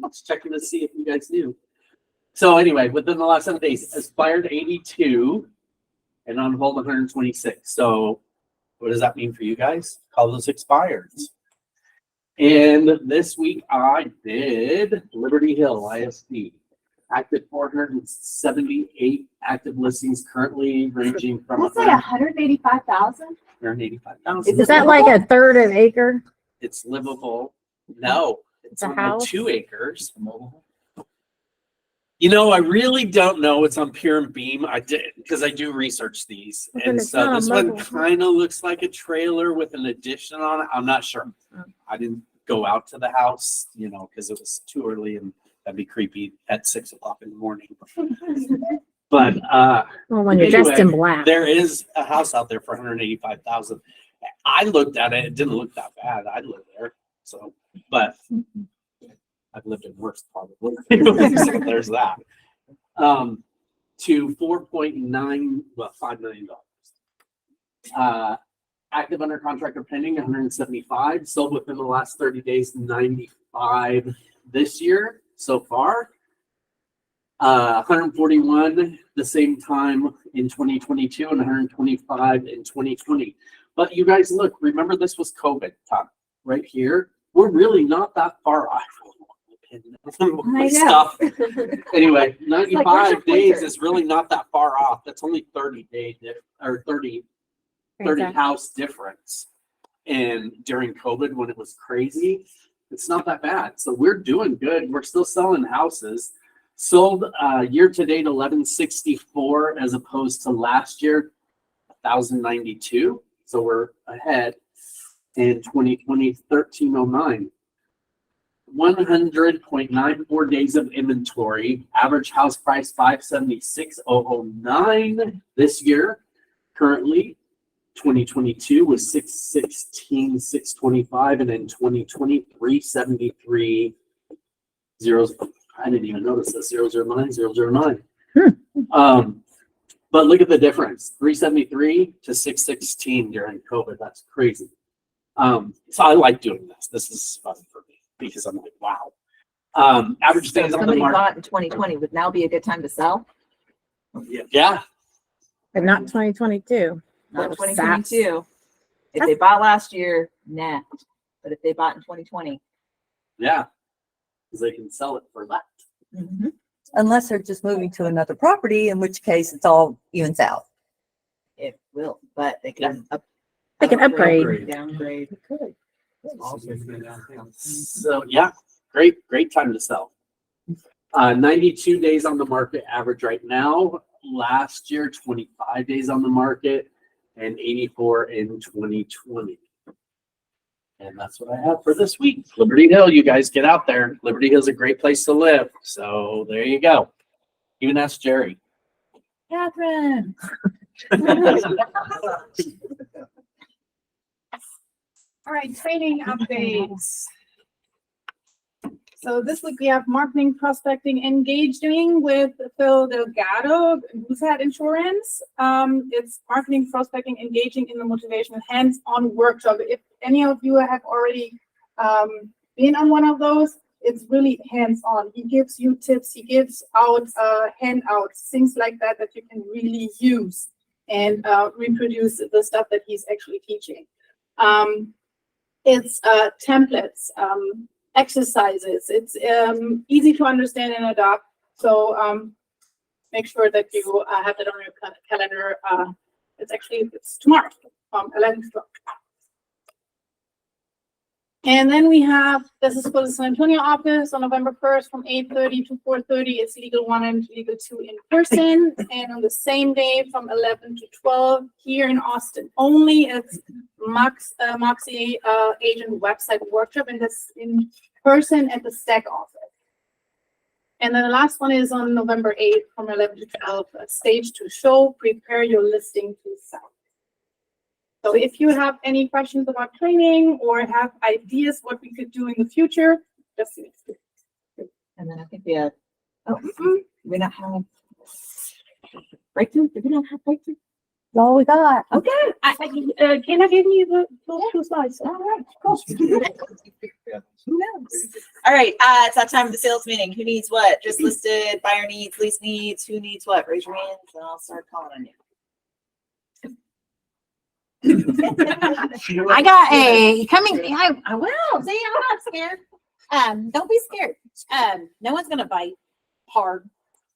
Just checking to see if you guys knew. So anyway, within the last 7 days, expired 82 and on hold 126. So what does that mean for you guys? Call those expireds. And this week I did Liberty Hill ISD. Active 478 active listings currently ranging from That's like 185,000. 185,000. Is that like a third of acre? It's livable. No, it's a on house? like 2 acres. You know, I really don't know. It's on Pier and Beam. I did because I do research these, But and it's so not a this one mobile home. kind of looks like a trailer with an addition on it. I'm not sure. I didn't go out to the house, you know, because it was too early and that'd be creepy at 6 o'clock in the morning. But Well, when you're dressed in anyway, black. there is a house out there for 185,000. I looked at it; it didn't look that bad. I'd live there, so but I've lived in worse probably. So there's that. To 4.9, well, $5 million. Active under contract or pending, 175. Sold within the last 30 days, 95 this year so far. 141 the same time in 2022 and 125 in 2020. But you guys look, remember this was COVID time right here. We're really not that far off. I Stuff. Anyway, where's your 95 days pointer? is really not that far off. That's only 30 or 30 Exactly. house difference. And during COVID, when it was crazy, it's not that bad. So we're doing good. We're still selling houses. Sold year to date 1164 as opposed to last year 1092. So we're ahead. In 2020, 1309. 100.94 days of inventory. Average house price 576,009 this year. Currently, 2022 was 616,625, and in 2020, 373 zeros. I didn't even notice this 009, 009. But look at the difference, 373 to 616 during COVID. That's crazy. So I like doing this. This is fun for me because I'm like, wow. Average So days if on the somebody market. bought in 2020, would now be a good time to sell? Yeah, But not 2022. Not That was 2022. If they bought last year, nah. But if they bought in 2020, yeah. Because they can sell it for that. Unless they're just moving to another property, in which case it's all evens out. it will, but they can They can upgrade. downgrade. So yeah, great time to sell. 92 days on the market average right now. Last year, 25 days on the market and 84 in 2020. And that's what I have for this week. Liberty Hill, you guys get out there. Liberty Hill's a great place to live. So there you go. Even ask Jerry. Catherine. All right, training updates. So this week we have marketing, prospecting, engaging with Phil Delgado, who's had insurance. It's marketing, prospecting, engaging in the motivational hands-on workshop. If any of you have already been on one of those, it's really hands-on. He gives you tips, he gives out handouts, things like that that you can really use and reproduce the stuff that he's actually teaching. It's templates, exercises. It's easy to understand and adopt. So make sure that you have that on your calendar. It's tomorrow from 11 to 12. And then we have, this is for the San Antonio office on November 1st from 8:30 to 4:30. It's Legal 1 and Legal 2 in person. And on the same day from 11 to 12 here in Austin only, it's Moxie agent website workshop, and that's in person at the STAC office. And then the last one is on November 8th from 11 to 12, stage to show, prepare your listing to sell. So if you have any questions about training or have ideas what we could do in the future, just And then I think we have, we don't have breakthrough. Did we not have breakthrough? That's all we got. Okay. Can I give you those 2 slides? All right, cool. Who knows? All right. It's that time of the sales meeting. Who needs what? Just listed, buyer needs, lease needs. Who needs what? Raise your hands and I'll start calling on you. I got a coming. I will. See, I'm not scared. Don't be scared. No one's gonna bite hard.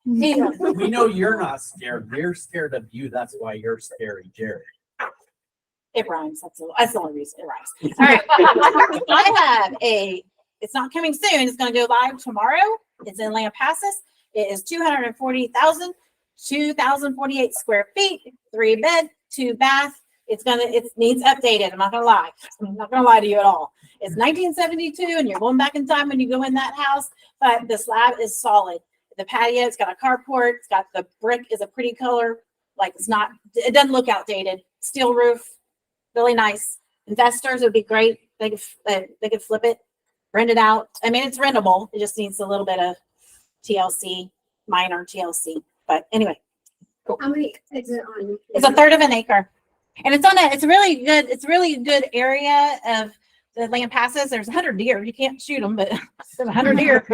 We know you're not scared. We're scared of you. That's why you're scary, Jared. It rhymes. That's the only reason it rhymes. All right. I have it's not coming soon. It's going to go live tomorrow. It's in Lampasas. It is 2,048 square feet, 3 bed, 2 bath. It needs updated. I'm not going to lie. I'm not going to lie to you at all. It's 1972 and you're going back in time when you go in that house, but the slab is solid. The patio, it's got a carport. It's got the brick is a pretty color. Like it doesn't look outdated. Steel roof. Really nice. Investors would be great. They could flip it, rent it out. I mean, it's rentable. It just needs a little bit of TLC, minor TLC. But anyway, cool. How many is it on? It's 1/3 of an acre, and it's a really good area of the Lampasas. There's 100 deer. You can't shoot them, but there's 100 deer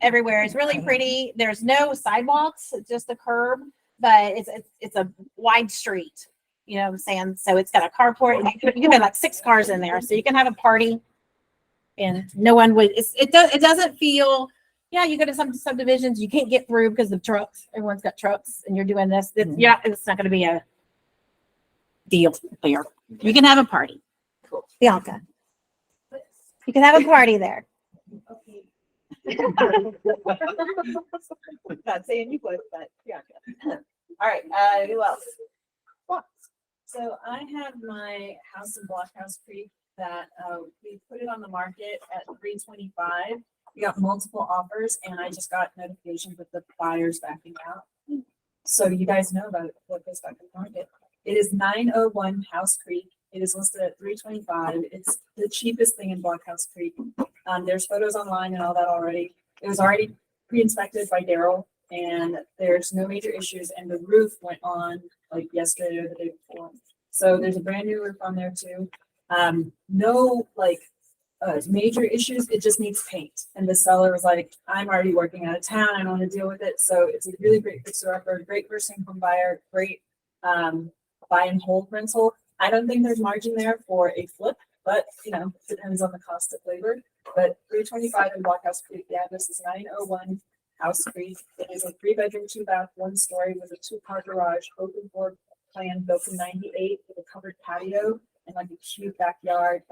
everywhere. It's really pretty. There's no sidewalks. It's just a curb, but it's a wide street. You know what I'm saying? So it's got a carport. And you can have like 6 cars in there, so you can have a party, and no one would. It doesn't feel. Yeah, you go to some subdivisions, you can't get through because of trucks. Everyone's got trucks, and you're doing this. Yeah, it's not going to be a deal there. You can have a party. Cool. Bianca. You can have a party there. Okay. Not saying you would, but yeah. All right. Who else? So I have my house in Blockhouse Creek that we put it on the market at $325. We got multiple offers, and I just got notifications with the buyers backing out. So you guys know about it before it goes back to the market. It is 901 House Creek. It is listed at $325. It's the cheapest thing in Blockhouse Creek. There's photos online and all that already. It was already pre-inspected by Daryl, and there's no major issues. And the roof went on like yesterday or the day before. So there's a brand new roof on there too. No major issues. It just needs paint. And the seller was like, I'm already working out of town. I don't want to deal with it. So it's a really great fixer-upper, great first home buyer, great buy and hold rental. I don't think there's margin there for a flip, but it depends on the cost of labor. But $325 in Blockhouse Creek. The address is 901 House Creek. It is a 3-bedroom, 2-bath, 1-story with a 2-car garage, open floor plan, built in '98 with a covered patio and like a cute backyard.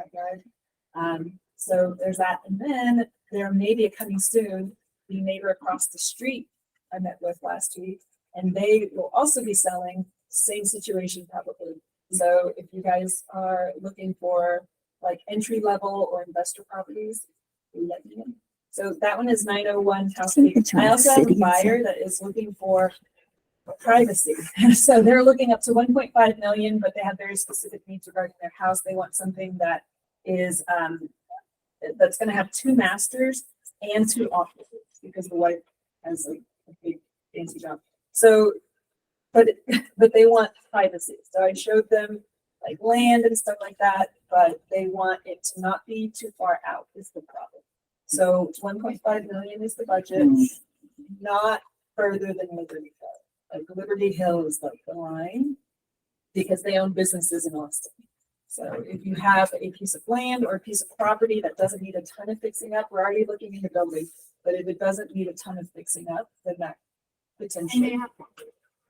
So there's that. And then there may be a coming soon, the neighbor across the street I met with last week, and they will also be selling, same situation probably. So if you guys are looking for like entry level or investor properties, let me know. So that one is 901 House Creek. I also have a buyer that is looking for privacy. So they're looking up to 1.5 million, but they have very specific needs regarding their house. They want something that is, that's gonna have 2 masters and 2 offices because the wife has like a big fancy job. So, but they want privacy. So I showed them like land and stuff like that, but they want it to not be too far out is the problem. So 1.5 million is the budget, not further than Liberty Hill. Like Liberty Hill is like the line because they own businesses in Austin. So if you have a piece of land or a piece of property that doesn't need a ton of fixing up, we're already looking into building. But if it doesn't need a ton of fixing up, then that And potentially. they have,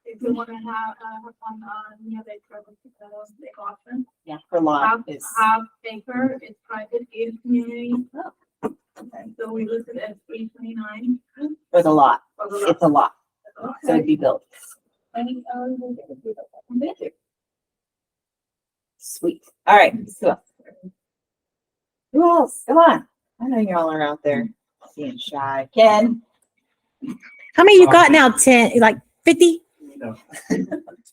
if you wanna have one near the big option. Yeah, for lot is. Half acre, it's private gated community. Okay. So we listed at 329. For the lot. For the lot. It's a lot. So it'd be built. Thank you. Sweet. All right. So who else? Come on. I know y'all are out there being shy. Ken. How many you got now? 10, like 50?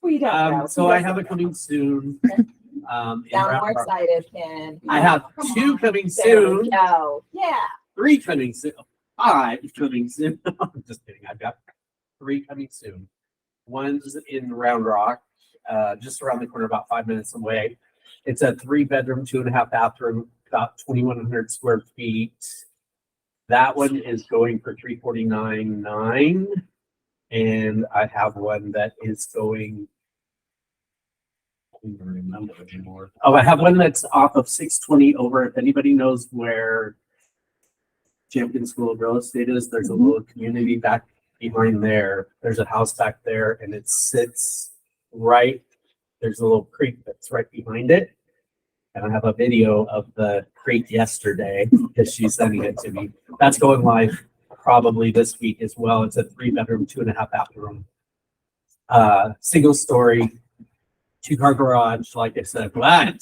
We don't know. So I have it coming soon. In Sound Round more Rock. excited, Ken. I have 2 coming There we soon, go. Yeah. 3 coming soon, 5 coming soon. I'm just kidding. I've got 3 coming soon. One's in Round Rock, just around the corner, about 5 minutes away. It's a 3-bedroom, 2.5 bathroom, about 2,100 square feet. That one is going for $349,900. And I have one that is going. I don't even remember anymore. Oh, I have one that's off of 620 over. If anybody knows where Champion School of Real Estate is, there's a little community back behind there. There's a house back there and it sits right. There's a little creek that's right behind it. And I have a video of the creek yesterday because she's sending it to me. That's going live probably this week as well. It's a 3-bedroom, 2.5 bathroom, single story, 2-car garage. Like I said, what?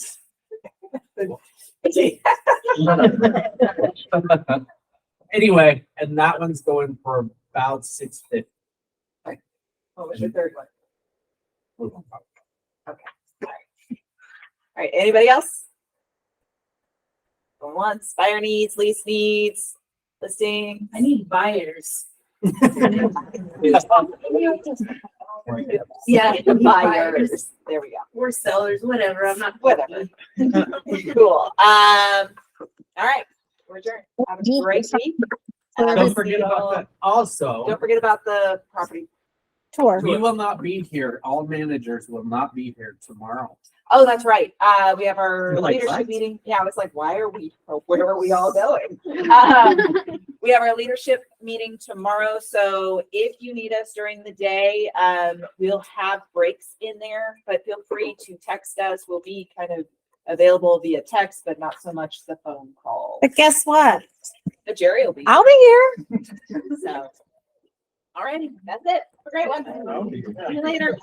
Anyway, and that one's going for about $650. What was your third one? Okay. All right. Anybody else? Going once. Buyer needs, lease needs, listing. I need buyers. Yeah, buyers. There we go. We're sellers, whatever. I'm not. Whatever. Cool. All right. We're adjourned. Have a great week. Don't forget about that. Also, Don't forget about the property Tour. we will not be here. All managers will not be here tomorrow. Oh, that's right. We have our You're like, leadership what? meeting. Yeah, I was like, where are we all going? We have our leadership meeting tomorrow. So if you need us during the day, we'll have breaks in there, but feel free to text us. We'll be kind of available via text, but not so much the phone call. But guess what? But Jerry will be. I'll be here. So, all righty, that's it. Have a great one. See you later.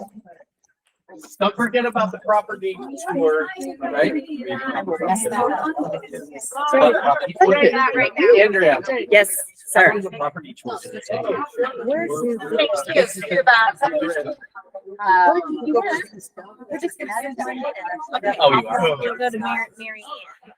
Don't forget about the property tour, right? Andrea. Yes, sir. The property tour. We're just gonna. Oh, you are. You'll go to Mary Ann.